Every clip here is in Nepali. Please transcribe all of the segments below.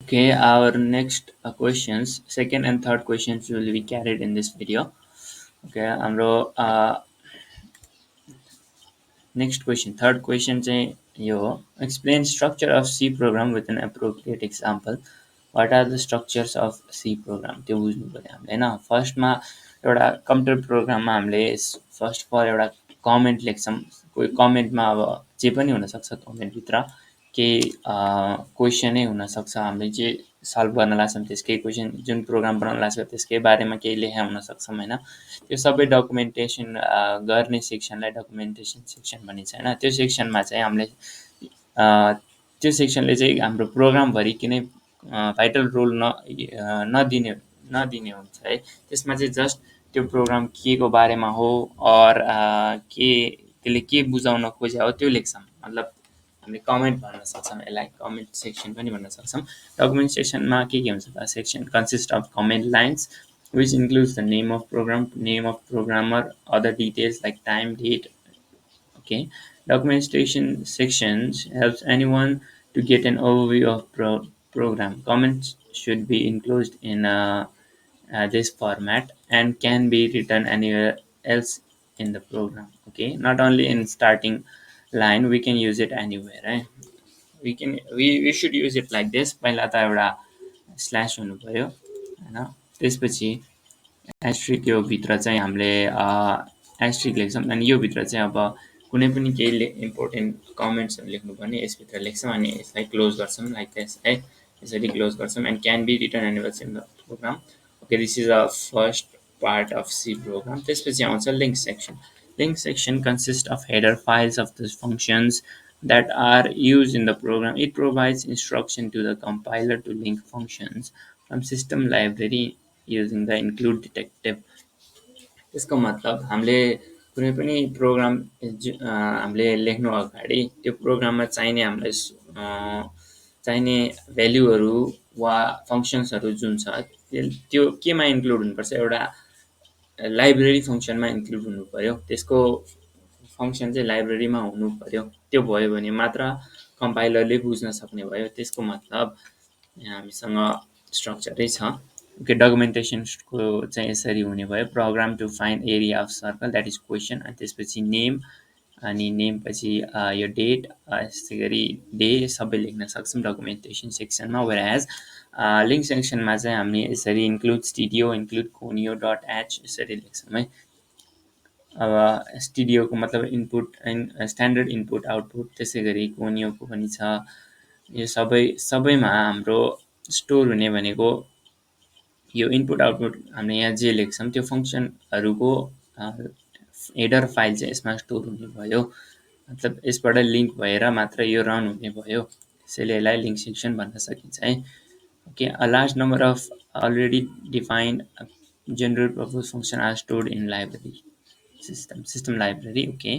Okay, our next questions, second and third questions will be carried in this video. Okay, हाम्रो next question, third question चाहिँ यो हो, explain structure of C program with an appropriate example. What are the structures of C program? त्यो बुझ्नु पर्यो हामीले हैन. फर्स्टमा एउटा कम्प्युटर प्रोग्राममा हामीले फर्स्ट अफ अल एउटा कमेन्ट लेख्छौँ. कोही कमेन्टमा अब जे पनि हुनसक्छ कमेन्टभित्र. केही क्वेसनै हुनसक्छ, हामीले जे सल्भ गर्न लाग्छौँ त्यसकै क्वेसन, जुन प्रोग्राम बनाउन लाग्छ त्यसकै बारेमा केही लेखेका हुनसक्छौँ होइन. त्यो सबै डकुमेन्टेसन गर्ने सेक्सनलाई डकुमेन्टेसन सेक्सन भनिन्छ होइन. त्यो सेक्सनमा चाहिँ हामीले त्यो सेक्सनले चाहिँ हाम्रो प्रोग्रामभरि किनै भाइटल रोल नदिने नदिने हुन्छ है. त्यसमा चाहिँ जस्ट त्यो प्रोग्राम के को बारेमा हो और त्यसले के बुझाउन खोजेको हो त्यो लेख्छौँ. मतलब हामीले कमेन्ट भन्न सक्छौँ, यसलाई कमेन्ट सेक्सन पनि भन्न सक्छौँ. डकुमेन्ट सेक्सनमा के हुन्छ त, section consist of comment lines which includes the name of program, name of programmer, other details like time, date. Okay, documentation sections helps anyone to get an overview of program. Comments should be enclosed in this format and can be written anywhere else in the program. Okay, not only in starting line, we can use it anywhere, right? We should use it like this. पहिला त एउटा स्ल्यास हुनु पर्यो हैन. त्यसपछि एस्ट्रिक यो भित्र चाहिँ हामीले एस्ट्रिक लेख्छौँ. अनि यो भित्र चाहिँ अब कुनै पनि केही इम्पोर्टेन्ट कमेन्ट्सहरू लेख्नुपर्ने यसभित्र लेख्छौँ अनि यसलाई क्लोज गर्छौँ लाइक दिस है. यसरी क्लोज गर्छौँ and can be return anywhere in the program. Okay, this is a first part of C program. त्यसपछि आउँछ link section. Link section consist of header files of the functions that are used in the program. It provides instruction to the compiler to link functions from system library using the include detective. त्यसको मतलब हामीले कुनै पनि प्रोग्राम हामीले लेख्नु अगाडि त्यो प्रोग्राममा चाहिने हामीलाई चाहिने भ्यालुहरू वा फङ्सन्सहरू जुन छ त्यो केमा इन्क्लुड हुनुपर्छ, एउटा लाइब्रेरी फङ्सनमा इन्क्लुड हुनु पर्यो. त्यसको फङ्सन चाहिँ लाइब्रेरीमा हुनु पर्यो. त्यो भयो भने मात्र कम्पाइलरले बुझ्न सक्ने भयो. त्यसको मतलब यहाँ हामीसँग स्ट्रक्चरै छ. ओके, डकुमेन्टेसनको चाहिँ यसरी हुने भयो. Program to find area of circle that is question. अनि त्यसपछि नेम, अनि नेम पछि यो डेट, यस्तै गरी डे सबै लेख्न सक्छौँ डकुमेन्टेसन सेक्सनमा. वेयर लिङ्क सेक्सनमा चाहिँ हामी यसरी include studio, include conio dot H यसरी लेख्छौँ है. अब स्टुडियोको मतलब इनपुट स्ट्यान्डर्ड इनपुट आउटपुट, त्यसै गरी कोनियोको पनि छ. यो सबैमा हाम्रो स्टोर हुने भनेको यो इनपुट आउटपुट हामीले यहाँ जे लेख्छौँ त्यो फङ्सनहरूको हेडर फाइल चाहिँ यसमा स्टोर हुने भयो. मतलब यसबाट लिङ्क भएर मात्र यो रन हुने भयो. त्यसैले यसलाई लिङ्क सेक्सन भन्न सकिन्छ है. Okay, a large number of already defined general purpose function are stored in library system library. Okay,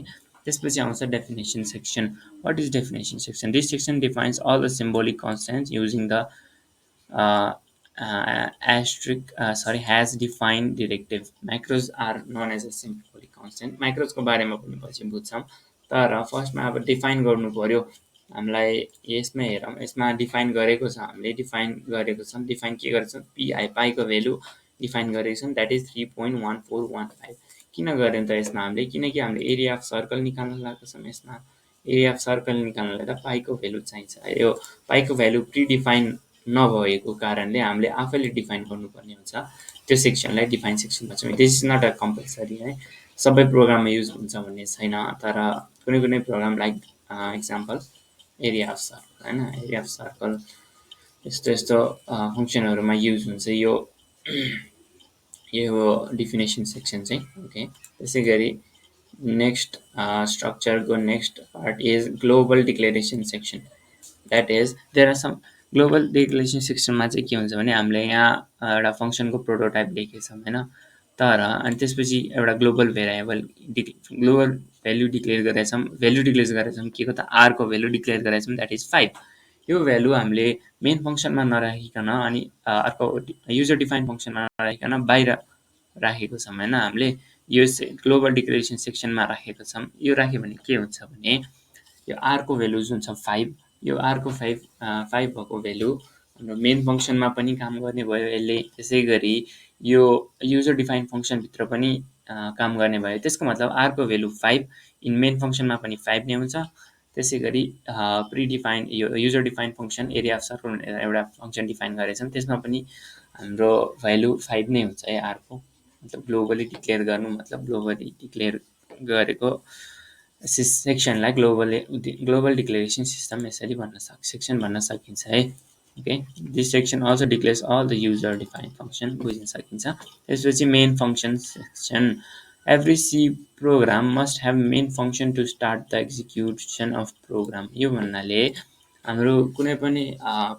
त्यसपछि आउँछ definition section. What is definition section? This section defines all the symbolic constants using the has defined directive. Macros are known as a symbolic constant. Macros को बारेमा पनि पछि बुझ्छौँ. तर फर्स्टमा अब डिफाइन गर्नु पर्यो. हामीलाई यसमै हेरौँ, यसमा डिफाइन गरेको छ, हामीले डिफाइन गरेको छौँ. डिफाइन के गरेको छौँ? पाईको भ्यालु डिफाइन गरेको छौँ, द्याट इज 3.1415. किन गर्यौँ त यसमा हामीले? किनकि हामीले एरिया अफ सर्कल निकाल्न लागेको छौँ. यसमा एरिया अफ सर्कल निकाल्नलाई त पाईको भ्यालु चाहिन्छ. यो पाईको भ्यालु प्रिडिफाइन नभएको कारणले हामीले आफैले डिफाइन गर्नुपर्ने हुन्छ. त्यो सेक्सनलाई डिफाइन सेक्सन भन्छौँ. This is not a compulsory है, सबै प्रोग्राममा युज हुन्छ भन्ने छैन. तर कुनै कुनै program like example area of circle होइन, एरिया अफ सर्कल यस्तो यस्तो फङ्सनहरूमा युज हुन्छ यो डिफिनेसन सेक्सन चाहिँ. ओके, त्यसै गरी नेक्स्ट स्ट्रक्चरको next part is global declaration section. That is there are some global declaration सेक्सनमा चाहिँ के हुन्छ भने हामीले यहाँ एउटा फङ्सनको प्रोटोटाइप लेखेछौँ होइन. तर अनि त्यसपछि एउटा global variable global value declare गरेछौँ. भ्यालु डिक्लेयर गरेछौँ के को त? आरको भ्यालु डिक्लेयर गरेछौँ, द्याट इज 5. यो भ्यालु हामीले मेन फङ्सनमा नराखिकन अनि अर्को युजर डिफाइन फङ्सनमा नराखिकन बाहिर राखेको छौँ होइन. हामीले यो ग्लोबल डिक्लेरेसन सेक्सनमा राखेको छौँ. यो राख्यो भने के हुन्छ भने यो आरको भ्यालु जुन छ 5, यो आरको 5 भएको भ्यालु हाम्रो मेन फङ्सनमा पनि काम गर्ने भयो यसले। त्यसै गरी यो युजर डिफाइन फङ्सनभित्र पनि काम गर्ने भयो। त्यसको मतलब आरको भेल्यु 5 इन मेन फङ्सनमा पनि 5 नै हुन्छ। त्यसै गरी प्रिडिफाइन यो user define function area of circle भनेर एउटा फङ्सन डिफाइन गरेछौँ, त्यसमा पनि हाम्रो भ्यालु 5 नै हुन्छ है आरको। मतलब ग्लोबली डिक्लेयर गर्नु मतलब ग्लोबली डिक्लेयर गरेको सेक्सनलाई ग्लोबल डिक्लेरेसन सिस्टम यसरी सेक्सन भन्न सकिन्छ है। Okay, this section also declares all the user define function बुझ्न सकिन्छ। त्यसपछि main function section. Every C program must have main function to start the execution of program. यो भन्नाले हाम्रो कुनै पनि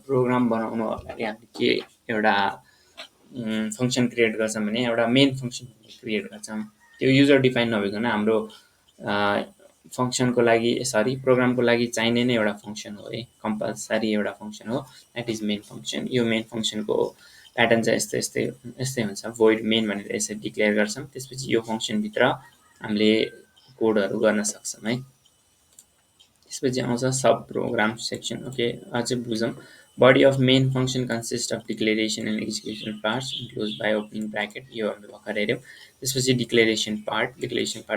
प्रोग्राम बनाउनु अगाडि हामीले के एउटा फङ्सन क्रिएट गर्छौँ भने एउटा मेन फङ्सन क्रिएट गर्छौँ। त्यो युजर डिफाइन नभइकन हाम्रो फङ्सनको लागि प्रोग्रामको लागि चाहिने नै एउटा फङ्सन हो है, कम्पलसरी एउटा फङ्सन हो, द्याट इज मेन फङ्सन। यो मेन फङ्सनको प्याटर्न चाहिँ यस्तै हुन्छ। भोइड मेन भनेर यसरी डिक्लेयर गर्छौँ, त्यसपछि यो फङ्सनभित्र हामीले कोडहरू गर्न सक्छौँ है। त्यसपछि आउँछ सब प्रोग्राम सेक्सन। ओके, अझै बुझौँ। Body of main function consist of declaration and execution parts enclose by opening bracket. यो हामीले भर्खर हेऱ्यौँ। त्यसपछि डिक्लेरेसन पार्ट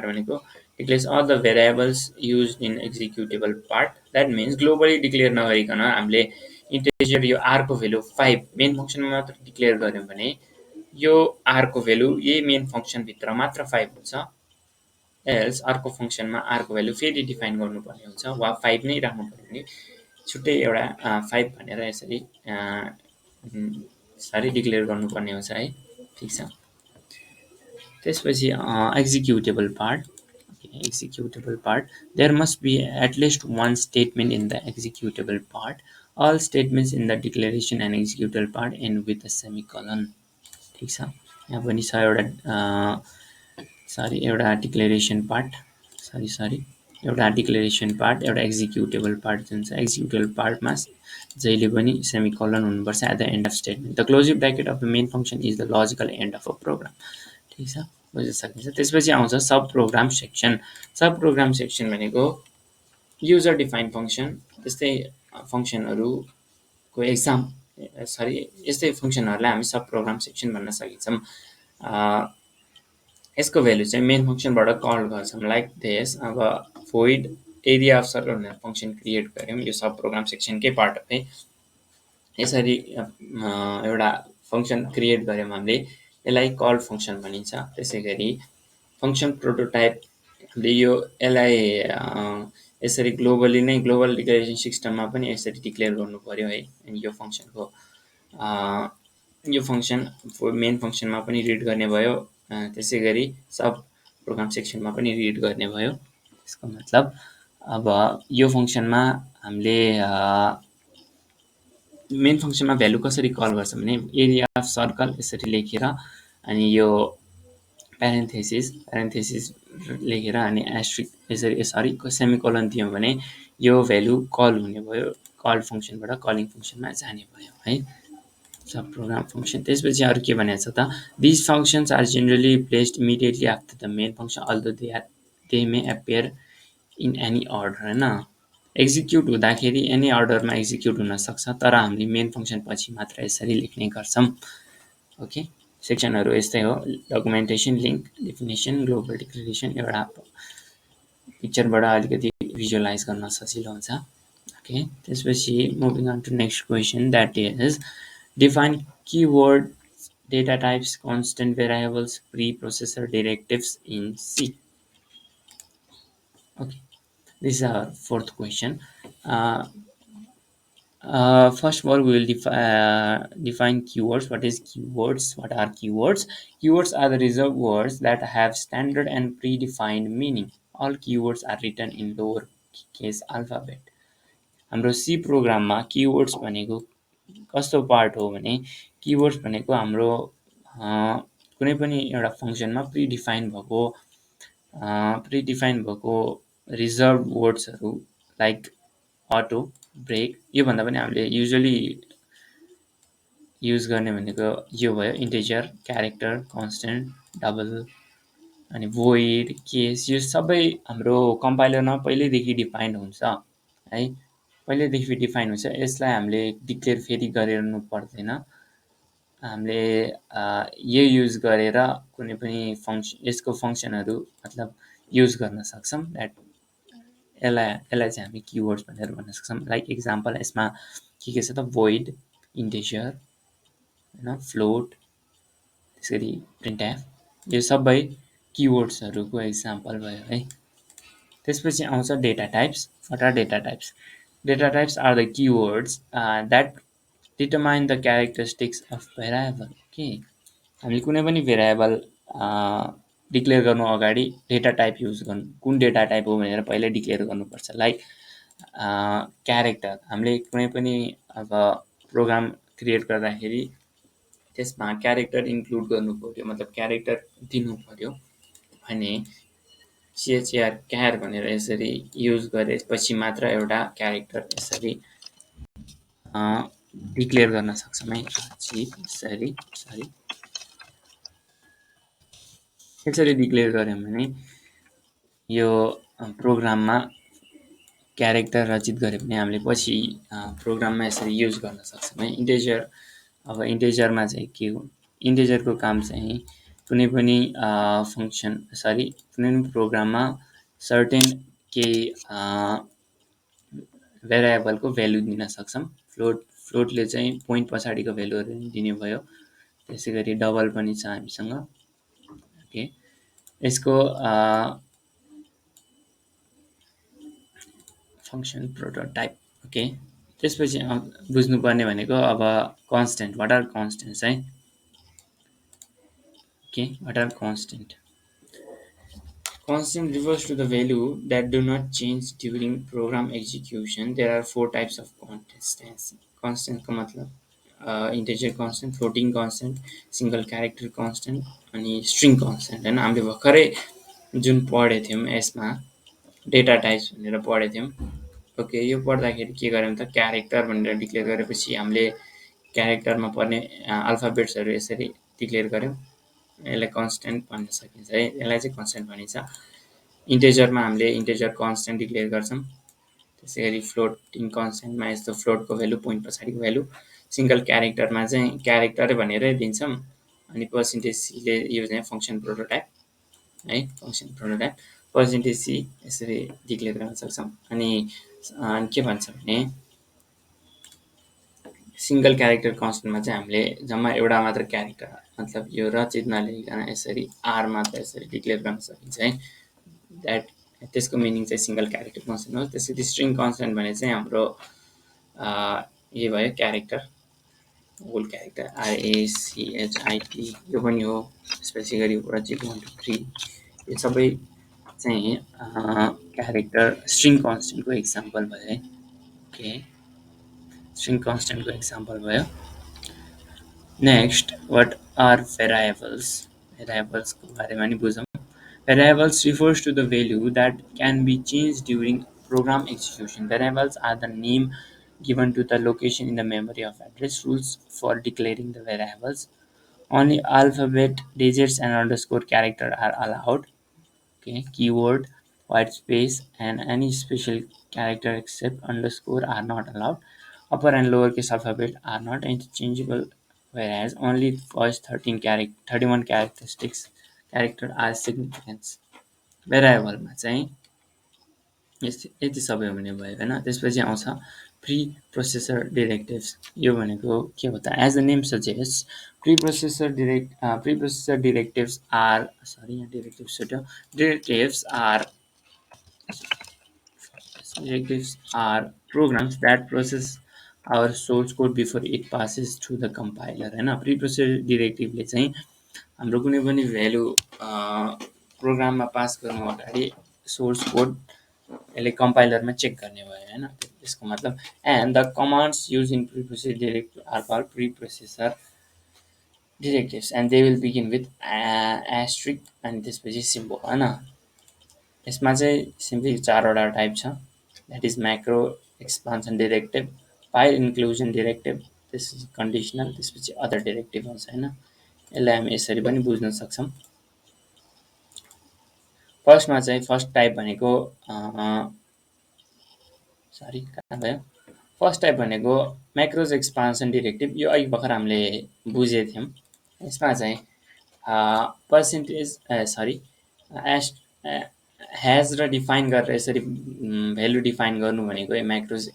भनेको declares all the variables use in executable part. That means globally declare नगरिकन हामीले इन्टिजर यो आरको भेल्यु 5 मेन फङ्सनमा मात्र डिक्लेयर गऱ्यौँ भने यो आरको भेल्यु यही मेन फङ्सनभित्र मात्र 5 हुन्छ। एल्स अर्को फङ्सनमा आरको भेल्यु फेरि डिफाइन गर्नुपर्ने हुन्छ, वा 5 नै राख्नु पऱ्यो भने छुट्टै एउटा 5 भनेर यसरी डिक्लेयर गर्नुपर्ने हुन्छ है। ठिक छ। त्यसपछि executable part. Executable part. There must be at least one statement in the executable part. All statements in the declaration and executable part end with a semicolon. ठिक छ। यहाँ पनि छ एउटा डिक्लेरेसन पार्ट, एउटा डिक्लेरेसन पार्ट, एउटा एक्जिक्युटेबल पार्ट जुन छ। एक्जिक्युटेबल पार्टमा जहिले पनि सेमिकोलन हुनुपर्छ at the end of statement. The closing bracket of the main function is the logical end of a program. ठिक छ, बुझ्न सकिन्छ। त्यसपछि आउँछ sub program section. Sub program section भनेको युजर डिफाइन फङ्सन, त्यस्तै फङ्सनहरूको यस्तै फङ्सनहरूलाई हामी सब प्रोग्राम सेक्सन भन्न सकिन्छौँ। यसको भेल्यु चाहिँ मेन फङ्सनबाट कल गर्छौँ। लाइक दिस, अब भोइड एरिया अफ सर्कल भनेर फङ्सन क्रिएट गऱ्यौँ, यो सब प्रोग्राम सेक्सनकै पार्ट हो है। यसरी एउटा फङ्सन क्रिएट गऱ्यौँ हामीले, यसलाई कल फङ्सन भनिन्छ। त्यसै गरी फङ्सन प्रोटोटाइप हामीले यसलाई यसरी ग्लोबल डिक्लेरेसन सिस्टममा पनि यसरी डिक्लेयर गर्नु पर्यो है। अनि यो फङ्सनको यो फङ्सन मेन फङ्सनमा पनि रिड गर्ने भयो, त्यसै गरी सब प्रोग्राम सेक्सनमा पनि रिड गर्ने भयो। त्यसको मतलब अब यो फङ्सनमा हामीले मेन फङ्सनमा भ्यालु कसरी कल गर्छ भने एरिया अफ सर्कल यसरी लेखेर अनि यो प्यारेन्थेसिस लेखेर अनि एस्ट्रिक यसरी सेमिकोलन दियौँ भने यो भ्यालु कल हुने भयो, कल फङ्सनबाट कलिङ फङ्सनमा जाने भयो है, सब प्रोग्राम फङ्सन। त्यसपछि अरू के भनेको छ त, these functions are generally placed immediately after the main function although they may appear in any order. होइन, एक्जिक्युट हुँदाखेरि एनी अर्डरमा एक्जिक्युट हुनसक्छ, तर हामीले मेन फङ्सन पछि मात्र यसरी लेख्ने गर्छौँ। ओके, सेक्सनहरू यस्तै हो। Documentation, link, definition, global declaration एउटा पिक्चरबाट अलिकति भिजुअलाइज गर्न सजिलो हुन्छ। ओके, त्यसपछि moving on to next question, that is define keyword, data types, constant variables, preprocessor directives in C. Okay, this is our fourth question. First of all, we will define keywords. What is keywords? What are keywords? Keywords are the reserved words that have standard and predefined meaning. All keywords are written in lowercase alphabet. हाम्रो सी प्रोग्राममा कीवर्ड्स भनेको कस्तो पार्ट हो भने कीवर्ड्स भनेको हाम्रो कुनै पनि एउटा फङ्सनमा प्रिडिफाइन भएको रिजर्भ वर्ड्सहरू लाइक अटो, ब्रेक, योभन्दा पनि हामीले युजली युज गर्ने भनेको यो भयो, इन्टिजर, क्यारेक्टर, कन्स्टेन्ट, डबल अनि भोइड, केस, यो सबै हाम्रो कम्पाइलरमा पहिल्यैदेखि डिफाइन्ड हुन्छ है। पहिल्यैदेखि डिफाइन हुन्छ। यसलाई हामीले डिक्लेयर फेरि गरिरहनु पर्दैन। हामीले यो युज गरेर कुनै पनि यसको फङ्सनहरू मतलब युज गर्न सक्छौँ। यसलाई चाहिँ हामी किवर्ड्स भनेर भन्न सक्छौँ। लाइक इक्जाम्पल यसमा के छ त, void, integer, होइन, फ्लोट, त्यसरी printf, यो सबै किवर्ड्सहरूको इक्जाम्पल भयो है। त्यसपछि आउँछ data types. What are data types? Data types are the keywords that determine the characteristics of variable. Okay, हामीले कुनै पनि भेरिएबल डिक्लेयर गर्नु अगाडि डेटा टाइप युज गर्नु, कुन डेटा टाइप हो भनेर पहिल्यै डिक्लेयर गर्नुपर्छ। लाइक क्यारेक्टर, हामीले कुनै पनि अब प्रोग्राम क्रिएट गर्दाखेरि त्यसमा क्यारेक्टर इन्क्लुड गर्नु पर्यो, मतलब क्यारेक्टर दिनु पर्यो भने चिएचआर क्यार भनेर यसरी युज गरेपछि मात्र एउटा क्यारेक्टर यसरी डिक्लेयर गर्न सक्छौँ है। यसरी डिक्लेयर गऱ्यौँ भने यो प्रोग्राममा क्यारेक्टर रचित गऱ्यो भने हामीले पछि प्रोग्राममा यसरी युज गर्न सक्छौँ है। इन्टिजर, अब इन्टिजरमा चाहिँ के हो, इन्टिजरको काम चाहिँ कुनै पनि फङ्सन कुनै पनि प्रोग्राममा सर्टेन केही भेरिएबलको भ्यालु दिन सक्छौँ। फ्लोटले चाहिँ पोइन्ट पछाडिको भ्यालुहरू दिने भयो। त्यसै गरी डबल पनि छ हामीसँग। ओके, यसको फङ्सन प्रोटोटाइप। ओके, त्यसपछि बुझ्नुपर्ने भनेको अब कन्स्टेन्ट। वाट आर कन्स्टेन्ट है। Okay, what are constant? Constant refers to the value that do not change during program execution. There are 4 types of constants. Constant का मतलब integer constant, floating constant, single character constant अनि string constant हैन। हामीले भर्खरै जुन पढेको थियौँ यसमा डेटा टाइप्स भनेर पढेको थियौँ। ओके, यो पढ्दाखेरि के गर्यौँ त, क्यारेक्टर भनेर डिक्लेयर गरेपछि हामीले क्यारेक्टरमा पर्ने अल्फाबेट्सहरू यसरी डिक्लेयर गर्यौँ। यसलाई कन्स्टेन्ट भन्न सकिन्छ है। यसलाई चाहिँ कन्स्टेन्ट भनिन्छ। इन्टिजरमा हामीले इन्टिजर कन्स्टेन्ट डिक्लेयर गर्छौँ। त्यसै गरी फ्लोटिङ कन्स्टेन्टमा यस्तो फ्लोटको भ्यालु, पोइन्ट पछाडिको भ्यालु। सिङ्गल क्यारेक्टरमा चाहिँ क्यारेक्टरै भनेरै दिन्छौँ। अनि पर्सेन्टेज सीले यो चाहिँ फङ्सन प्रोटोटाइप है, फङ्सन प्रोटोटाइप पर्सेन्टेज सी यसरी डिक्लेयर गर्न सक्छौँ। अनि के भन्छ भने सिङ्गल क्यारेक्टर कन्स्टेन्टमा चाहिँ हामीले जम्मा एउटा मात्र क्यारेक्टर, मतलब यो रचित नलेखिकन यसरी आर मात्र यसरी डिक्लेयर गर्न सकिन्छ है। त्यसको मिनिङ चाहिँ सिङ्गल क्यारेक्टर कन्स्टेन्ट हो। त्यसरी स्ट्रिङ कन्स्टेन्ट भने चाहिँ हाम्रो यो भयो क्यारेक्टर, होल क्यारेक्टर RACHIT यो पनि हो। त्यसपछि गरी रचित 1 2 3 यो सबै चाहिँ क्यारेक्टर स्ट्रिङ कन्स्टेन्टको इक्जाम्पल भयो है। ओके, स्ट्रिङ कन्स्टेन्टको इक्जाम्पल भयो। Next, what are variables? भेरिएबल्सको बारेमा नि बुझौँ। Variables refers to the value that can be changed during program execution. Variables are the name given to the location in the memory of address. Rules for declaring the variables: only alphabet, digits, and underscore character are allowed. Okay, keyword, white space, and any special character except underscore are not allowed. Upper and lowercase alphabet are not interchangeable, whereas only first 31 character are significant. भेरिएबलमा चाहिँ यति सबै हुने भयो होइन। त्यसपछि आउँछ प्री प्रोसेसर डिरेक्टिभ्स। यो भनेको के हो त, as the name suggest preprocessor directives are programs that process our source code before it passes through the compiler हैन। प्री प्रोसेसर डिरेक्टिभले चाहिँ हाम्रो कुनै पनि भ्यालु प्रोग्राममा पास गर्नु अगाडि सोर्स कोड यसले कम्पाइलरमा चेक गर्ने भयो हैन। त्यसको मतलब and the commands use in preprocessor directive are called preprocessor directives and they will begin with asterisk अनि त्यसपछि सिम्बल हैन। यसमा चाहिँ सिम्पली 4 वटा टाइप छ। That is macro expansion directive, file inclusion directive, त्यसपछि कन्डिसनल, त्यसपछि अदर डिरेक्टिभ हुन्छ हैन। यसलाई हामी यसरी पनि बुझ्न सक्छौँ। फर्स्टमा चाहिँ फर्स्ट टाइप भनेको कहाँ भयो, फर्स्ट टाइप भनेको म्याक्रोज एक्सपान्सन डिरेक्टिभ, यो अघि भर्खर हामीले बुझेको थियौँ। यसमा चाहिँ पर्सेन्टेज सरी एस हेज र डिफाइन गरेर यसरी भ्यालु डिफाइन गर्नु भनेको म्याक्रोज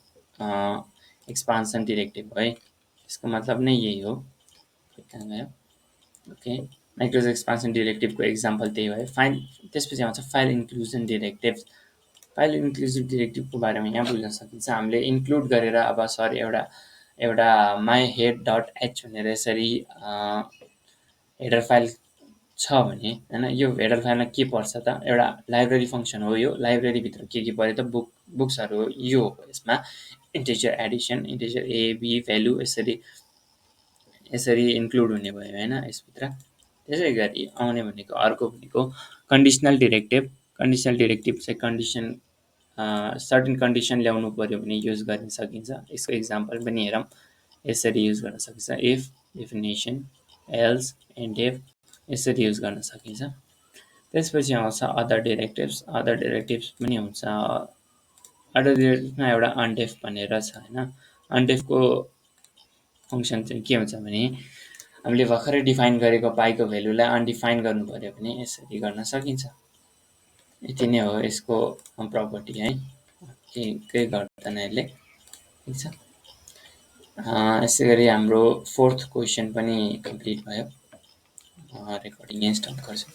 एक्सपान्सन डिरेक्टिभ हो है। यसको मतलब नै यही हो। कहाँ गयो? ओके, म्याक्रोज एक्सपान्सन डिरेक्टिभको एक्जाम्पल त्यही भयो। त्यसपछि आउँछ file inclusion directive. File inclusive डिरेक्टिभको बारेमा यहाँ बुझ्न सकिन्छ। हामीले इन्क्लुड गरेर अब सर एउटा माई हेड डट एच भनेर यसरी हेडर फाइल छ भने हैन, यो हेडर फाइलमा के पर्छ त? एउटा लाइब्रेरी फङ्सन हो। यो लाइब्रेरीभित्र के पऱ्यो त? बुक्सहरू हो। यो हो यसमा integer Edison, integer A B value यसरी इन्क्लुड हुने भयो हैन यसभित्र। त्यसै गरी आउने भनेको अर्को भनेको कन्डिसनल डिरेक्टिभ। कन्डिसनल डिरेक्टिभ चाहिँ कन्डिसन सर्टेन कन्डिसन ल्याउनु पऱ्यो भने युज गर्न सकिन्छ। यसको इक्जाम्पल पनि हेरौँ। यसरी युज गर्न सकिन्छ। If, definition, else, and if यसरी युज गर्न सकिन्छ। त्यसपछि आउँछ अदर डिरेक्टिभ्स। अदर डिरेक्टिभ्स पनि हुन्छ। अदर डिरेक्टिभमा एउटा अनडेफ भनेर छ हैन। अनडेफको फङ्सन चाहिँ के हुन्छ भने हामीले भर्खरै डिफाइन गरेको पाईको भ्यालुलाई अनडिफाइन गर्नु पऱ्यो भने यसरी गर्न सकिन्छ। यति नै हो यसको प्रपर्टी है। केही गर्दैन यसले। ठिक छ। यसै गरी हाम्रो फोर्थ क्वेसन पनि कम्प्लिट भयो। रेकर्डिङ यहाँ स्टप गर्छु।